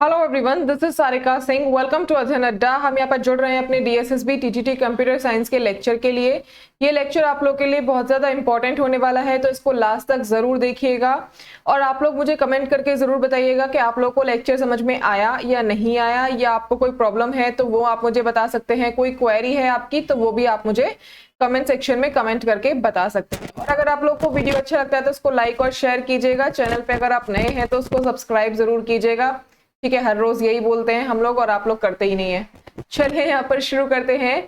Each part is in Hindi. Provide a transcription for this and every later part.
Hello everyone, this is Sarika Singh. Welcome to Adhyayan Adda. हम यहाँ पर जुड़ रहे हैं अपने डीएसएसबी टीजीटी कंप्यूटर साइंस के लेक्चर के लिए। ये लेक्चर आप लोग के लिए बहुत ज़्यादा इंपॉर्टेंट होने वाला है, तो इसको लास्ट तक ज़रूर देखिएगा और आप लोग मुझे कमेंट करके ज़रूर बताइएगा कि आप लोग को लेक्चर समझ में आया या नहीं आया, या आपको कोई प्रॉब्लम है तो वो आप मुझे बता सकते हैं। कोई क्वेरी है आपकी तो वो भी आप मुझे कमेंट सेक्शन में कमेंट करके बता सकते हैं। और अगर आप लोग को वीडियो अच्छा लगता है तो उसको लाइक और शेयर कीजिएगा। चैनल पे अगर आप नए हैं तो उसको सब्सक्राइब जरूर कीजिएगा। ठीक है, हर रोज यही बोलते हैं हम लोग और आप लोग करते ही नहीं है। चलिए यहाँ पर शुरू करते हैं।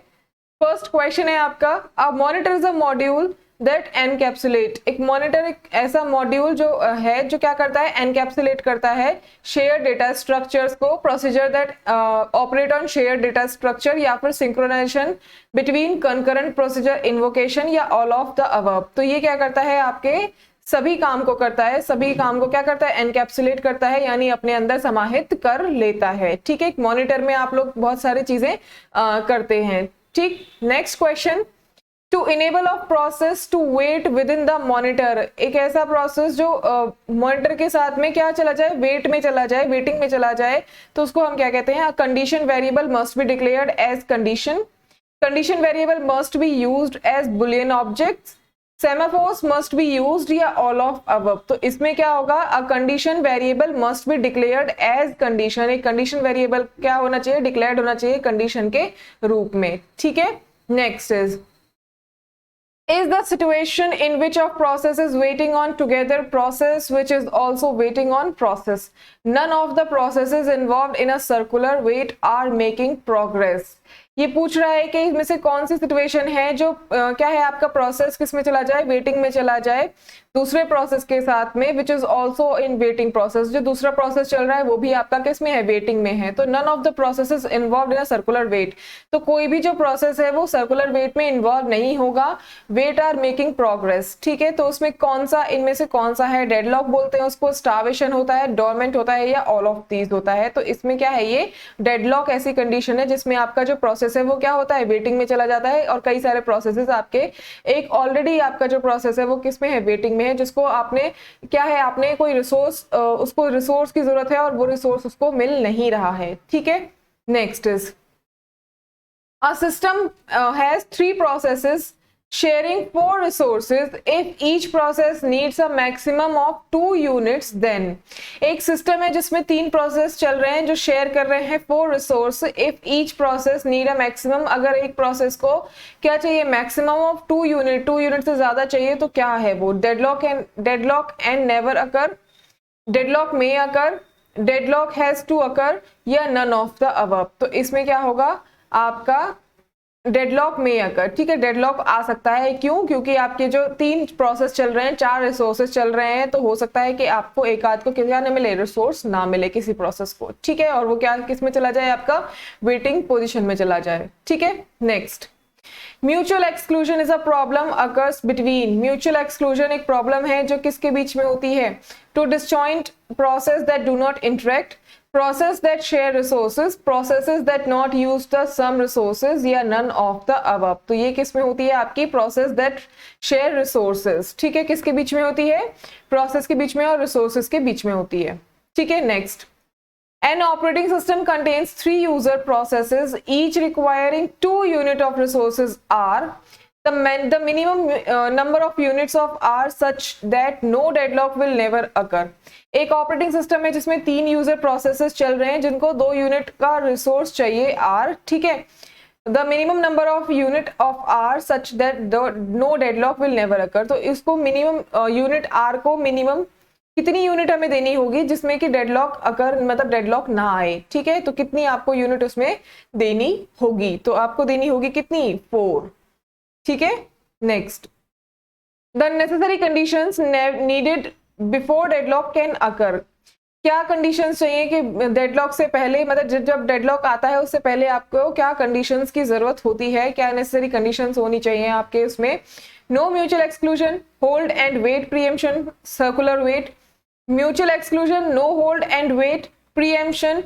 फर्स्ट क्वेश्चन है आपका, a monitor is a module that encapsulate. एक मॉनिटर एक ऐसा मॉड्यूल जो है जो क्या करता है, एनकैप्सुलेट करता है शेयर डेटा स्ट्रक्चर्स को, procedure that operate on share data structure, या फिर synchronization between concurrent procedure, invocation, या ऑल ऑफ द अबव। तो ये क्या करता है, आपके सभी काम को करता है, सभी काम को क्या करता है, एनकैप्सुलेट करता है, यानी अपने अंदर समाहित कर लेता है। ठीक है, एक मॉनिटर में आप लोग बहुत सारी चीजें करते हैं। ठीक, next question, to enable of process to wait within the monitor. एक ऐसा प्रोसेस जो मॉनिटर के साथ में क्या चला जाए, वेट में चला जाए, वेटिंग में चला जाए, तो उसको हम क्या कहते हैं, condition variable must be declared as condition, condition variable must be used as boolean objects, semaphores must be used, या ऑल ऑफ अबव। तो इसमें क्या होगा, a condition variable must be declared as condition. एक कंडीशन वेरिएबल क्या होना चाहिए, डिक्लेयर्ड होना चाहिए कंडीशन के रूप में। ठीक है, next is the situation in which a process is waiting on together process which is also waiting on process. None of the processes involved in a circular wait are making progress. ये पूछ रहा है कि इसमें से कौन सी सिचुएशन है जो क्या है, आपका प्रोसेस किस में चला जाए, वेटिंग में चला जाए दूसरे प्रोसेस के साथ में, which is also in waiting process. जो दूसरा प्रोसेस चल रहा है वो भी आपका किस में है, वेटिंग में है। तो none of the processes involve in a circular wait. तो कोई भी जो प्रोसेस है वो सर्कुलर वेट में इन्वॉल्व नहीं होगा। Wait are making progress. ठीक है, तो उसमें कौन सा, इनमें से कौन सा है, डेडलॉक बोलते हैं उसको, स्टार्वेशन होता है, डोरमेंट होता है, या ऑल ऑफ दीज होता है। तो इसमें क्या है, ये डेडलॉक ऐसी कंडीशन है जिसमें आपका जो प्रोसेस है वो क्या होता है, वेटिंग में चला जाता है। और कई सारे प्रोसेसेस आपके, एक ऑलरेडी आपका जो प्रोसेस है वो किस में है, वेटिंग में है, जिसको आपने क्या है, आपने कोई रिसोर्स, उसको रिसोर्स की जरूरत है और वो रिसोर्स उसको मिल नहीं रहा है। ठीक है, next is a system has three processes sharing 4 resources. If each process needs a maximum of 2 units, then एक सिस्टम है जिसमें 3 प्रोसेस चल रहे हैं जो शेयर कर रहे हैं 4 resource. If each process need a maximum, अगर एक प्रोसेस को क्या चाहिए, मैक्सिमम ऑफ 2 यूनिट, 2 यूनिट से ज्यादा चाहिए, तो क्या है वो, deadlock and never occur, deadlock में अकर, डेडलॉक हैज टू अकर, या नन ऑफ द अबव। तो इसमें क्या होगा, आपका डेडलॉक में अकर। ठीक है, डेडलॉक आ सकता है, क्यों, क्योंकि आपके जो 3 प्रोसेस चल रहे हैं, 4 रिसोर्सेस चल रहे हैं, तो हो सकता है कि आपको एक आध को क्या ना मिले, रिसोर्स ना मिले किसी प्रोसेस को। ठीक है, और वो क्या किस में चला जाए, आपका वेटिंग पोजीशन में चला जाए। ठीक है, next, mutual exclusion is a problem occurs between. Mutual exclusion एक प्रॉब्लम है जो किसके बीच में होती है, two disjoint process that do not interact, process that share resources, processes that not use the some resources, या none of the above। तो ये किस में होती है, आपकी process that share resources। ठीक है, किसके बीच में होती है, process के बीच में और resources के बीच में होती है। ठीक है, next, an operating system contains 3 user processes each requiring 2 unit of resources are the minimum number of units of are such that no deadlock will never occur। एक ऑपरेटिंग सिस्टम है जिसमें 3 यूजर प्रोसेसेस चल रहे हैं जिनको 2 यूनिट का रिसोर्स चाहिए आर। ठीक है, the minimum number of unit of R such that no deadlock will never occur. तो इसको मिनिमम यूनिट आर को मिनिमम कितनी यूनिट हमें देनी होगी जिसमें कि डेडलॉक अकर, मतलब डेडलॉक ना आए। ठीक है, तो कितनी आपको यूनिट उसमें देनी होगी, तो आपको देनी होगी कितनी, 4। ठीक है, next, the necessary conditions needed before deadlock can occur. क्या कंडीशंस चाहिए कि डेडलॉक से पहले, मतलब जब डेडलॉक आता है उससे पहले आपको क्या कंडीशंस की जरूरत होती है, क्या नेसेसरी कंडीशंस होनी चाहिए आपके उसमें, no mutual exclusion, hold and wait preemption, circular wait, mutual exclusion, no hold and wait preemption,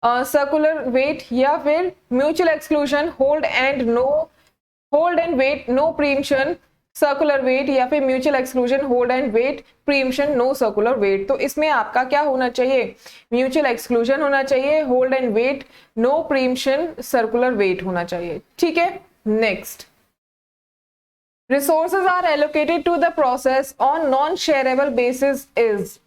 circular wait, या फिर mutual exclusion, hold and wait no preemption, circular wait, या फिर mutual exclusion, hold and wait, preemption, no circular wait. तो इसमें आपका क्या होना चाहिए, म्यूचुअल एक्सक्लूजन होना चाहिए, hold and wait, no preemption, circular wait होना चाहिए। ठीक है, next, resources are allocated to the process on non shareable basis is,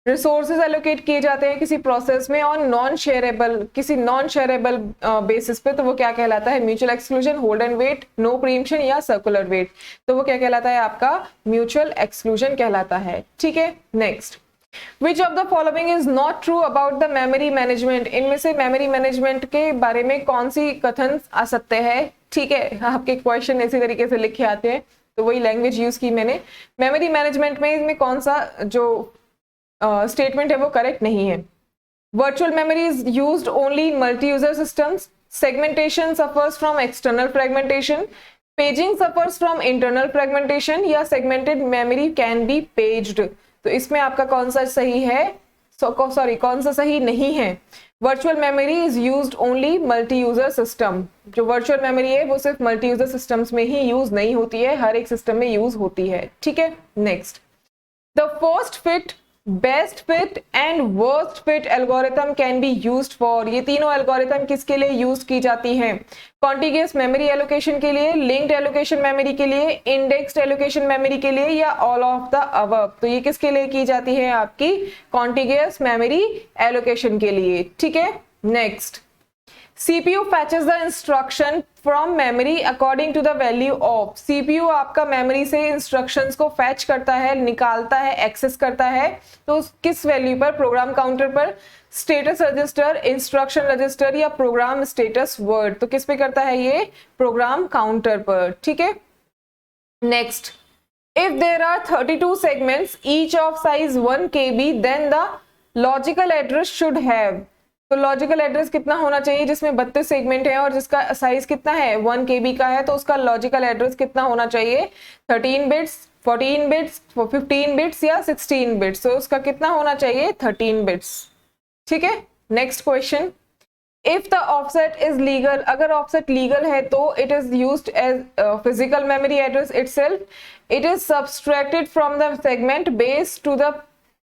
resources allocate किए जाते हैं किसी प्रोसेस में ऑन नॉन शेयरेबल, किसी नॉन शेयरेबल बेसिस पे, तो वो क्या कहलाता है, mutual exclusion, hold and wait, no preemption या सर्कुलर वेट। तो वो क्या कहलाता है, आपका म्यूचुअल एक्सक्लूजन कहलाता है। ठीक है, next, which of the following is not true about the memory management, इनमें से मेमोरी मैनेजमेंट के बारे में कौन सी कथन असत्य है। ठीक है, आपके क्वेश्चन इसी तरीके से लिखे आते हैं, तो वही लैंग्वेज यूज की मैंने। मेमोरी मैनेजमेंट में इसमें कौन सा जो स्टेटमेंट है वो करेक्ट नहीं है। Virtual memory is used only in multi user systems, segmentation suffers from external fragmentation, paging suffers from internal fragmentation, या segmented memory can be paged. तो इसमें आपका कौन सा सही है, कौन सा सही नहीं है। Virtual memory is used only multi user system, जो वर्चुअल मेमोरी है वो सिर्फ मल्टी यूजर सिस्टम्स में ही यूज नहीं होती है, हर एक सिस्टम में यूज होती है। ठीक है, next, the first fit, best fit and worst fit algorithm can be used for, ये तीनों एल्गोरिथम किसके लिए यूज की जाती हैं, कॉन्टिग्यूअस मेमोरी एलोकेशन के लिए, लिंक्ड एलोकेशन मेमोरी के लिए, इंडेक्स्ड एलोकेशन मेमोरी के लिए, या ऑल ऑफ द अबव। तो ये किसके लिए की जाती है, आपकी कॉन्टिग्यूअस मेमोरी एलोकेशन के लिए। ठीक है, next, CPU fetches the instruction from memory according to the value of, CPU आपका मेमोरी से इंस्ट्रक्शंस को फैच करता है, निकालता है, एक्सेस करता है, तो किस वैल्यू पर, प्रोग्राम काउंटर पर, स्टेटस रजिस्टर, इंस्ट्रक्शन रजिस्टर, या प्रोग्राम स्टेटस वर्ड। तो किस पे करता है ये, प्रोग्राम काउंटर पर। ठीक है, next, if there are 32 segments each of size 1 KB then the logical address should have, तो लॉजिकल एड्रेस कितना होना चाहिए, जिसमें 32 सेगमेंट है और जिसका साइज कितना है 1 KB का है, तो उसका लॉजिकल एड्रेस कितना होना चाहिए, 13 बिट्स, 14 बिट्स, 15 बिट्स या 16 बिट्स। तो उसका कितना होना चाहिए, 13 बिट्स। ठीक है, next question, if the offset is legal, अगर ऑफसेट लीगल है तो it is used as physical memory address itself, it is subtracted from the segment base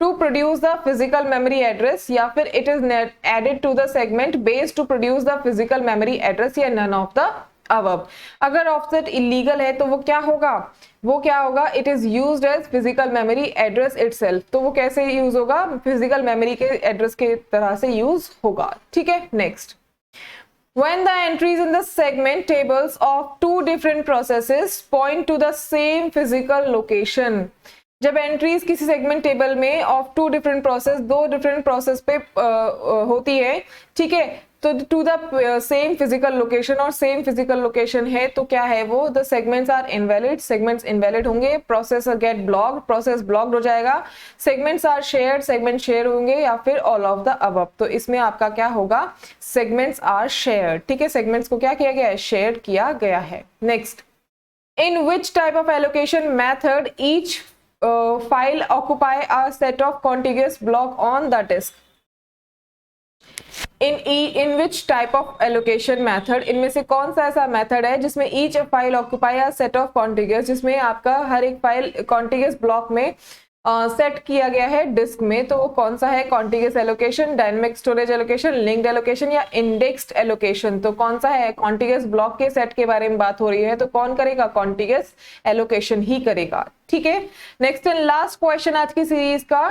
to produce the physical memory address, या फिर it is added to the segment base to produce the physical memory address, या none of the above। अगर offset illegal है तो वो क्या होगा, it is used as physical memory address itself। तो वो कैसे यूज होगा, physical memory के एड्रेस के तरह से यूज होगा। ठीक है, next, when the entries in the segment tables of two different processes point to the same physical location, जब एंट्रीज किसी सेगमेंट टेबल में ऑफ टू डिफरेंट प्रोसेस, दो डिफरेंट प्रोसेस पे होती है, ठीक है, तो to the same physical location, और सेम फिजिकल लोकेशन है तो क्या है वो, the segments are invalid, segments invalid होंगे, process get blocked, process blocked हो जाएगा, segments are shared, segment share होंगे, या फिर ऑल ऑफ द अबव। तो इसमें आपका क्या होगा, सेगमेंट्स आर शेयर्ड। ठीक है, सेगमेंट्स को क्या किया गया है, शेयर किया गया है। Next, in which type of allocation method each file occupy a set of contiguous block on the disk, in which type of allocation method, इनमें से कौन सा ऐसा मेथड है जिसमें each file occupy a set of contiguous, जिसमें आपका हर एक फाइल कॉन्टिग्यूअस ब्लॉक में सेट किया गया है डिस्क में, तो वो कौन सा है, contiguous allocation, dynamic storage allocation, linked allocation, या इंडेक्स्ड एलोकेशन। तो कौन सा है, कॉन्टिग्यूअस ब्लॉक के सेट के बारे में बात हो रही है, तो कौन करेगा, कॉन्टिग्यूअस एलोकेशन ही करेगा। ठीक है, नेक्स्ट एंड लास्ट क्वेश्चन आज की सीरीज का,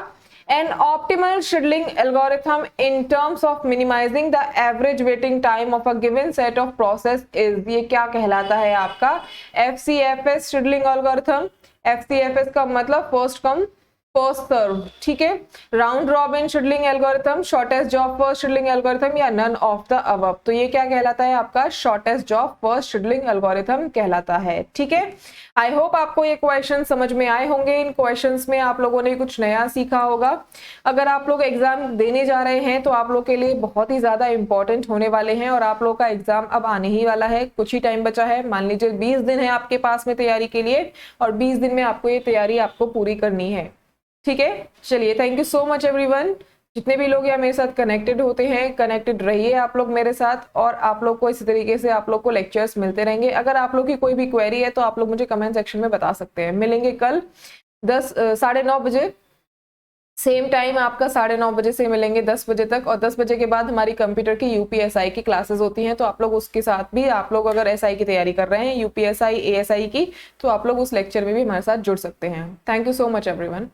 an optimal scheduling algorithm in terms of minimizing the average waiting time of a given set of process is, ये क्या कहलाता है आपका, FCFS scheduling algorithm। FCFS का मतलब फर्स्ट कम फर्स्ट सर्व। ठीक है, round robin scheduling algorithm, shortest job first scheduling algorithm, या नन ऑफ द अबव। तो ये क्या कहलाता है आपका, shortest job first scheduling algorithm कहलाता है। ठीक है, आई होप आपको ये क्वेश्चन समझ में आए होंगे, इन क्वेश्चंस में आप लोगों ने कुछ नया सीखा होगा। अगर आप लोग एग्जाम देने जा रहे हैं तो आप लोग के लिए बहुत ही ज्यादा इंपॉर्टेंट होने वाले हैं, और आप लोग का एग्जाम अब आने ही वाला है, कुछ ही टाइम बचा है, मान लीजिए 20 दिन है आपके पास में तैयारी के लिए, और 20 दिन में आपको ये तैयारी आपको पूरी करनी है। ठीक है, चलिए, thank you so much everyone. जितने भी लोग यहाँ मेरे साथ कनेक्टेड होते हैं, कनेक्टेड रहिए आप लोग मेरे साथ, और आप लोग को इसी तरीके से आप लोग को लेक्चर्स मिलते रहेंगे। अगर आप लोग की कोई भी क्वेरी है तो आप लोग मुझे कमेंट सेक्शन में बता सकते हैं। मिलेंगे कल 9:30 बजे, सेम टाइम आपका 9:30 बजे से मिलेंगे 10 बजे तक, और 10 बजे के बाद हमारी कंप्यूटर की यूपीएसआई की क्लासेस होती हैं, तो आप लोग उसके साथ भी, आप लोग अगर एसआई की तैयारी कर रहे हैं यूपीएसआई एएसआई की, तो आप लोग उस लेक्चर में भी हमारे साथ जुड़ सकते हैं। Thank you so much everyone.